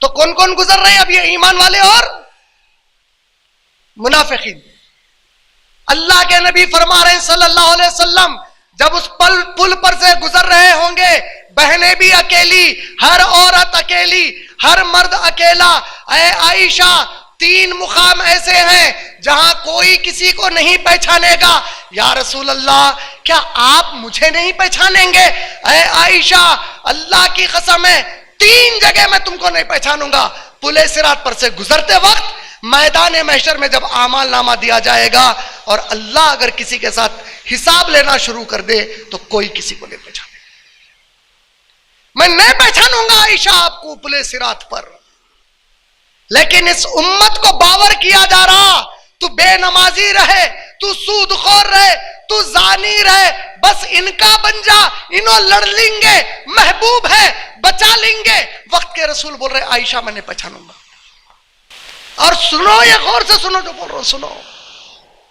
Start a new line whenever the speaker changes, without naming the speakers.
تو کون کون گزر رہے ہیں اب؟ یہ ایمان والے اور منافقین. اللہ کے نبی فرما رہے ہیں صلی اللہ علیہ وسلم، جب اس پل پر سے گزر رہے ہوں گے، بہنیں بھی اکیلی، ہر عورت اکیلی، ہر مرد اکیلا. اے عائشہ، 3 مقام ایسے ہیں جہاں کوئی کسی کو نہیں پہچانے گا. یا رسول اللہ، کیا آپ مجھے نہیں پہچانیں گے؟ اے عائشہ، اللہ کی قسم ہے 3 جگہ میں تم کو نہیں پہچانوں گا. پل صراط پر سے گزرتے وقت، میدان محشر میں جب اعمال نامہ دیا جائے گا، اور اللہ اگر کسی کے ساتھ حساب لینا شروع کر دے تو کوئی کسی کو نہیں پہچانے. میں نہیں پہچانوں گا عائشہ آپ کو پل صراط پر. لیکن اس امت کو باور کیا جا رہا، تو بے نمازی رہے، تو سود خور رہے، تو زانی رہے، بس ان کا بن جا، انہوں لڑ لیں گے، محبوب ہے، بچا لیں گے. وقت کے رسول بول رہے عائشہ میں نہیں پہچانوں گا. اور سنو، یہ غور سے سنو جو بول رہا ہوں، سنو.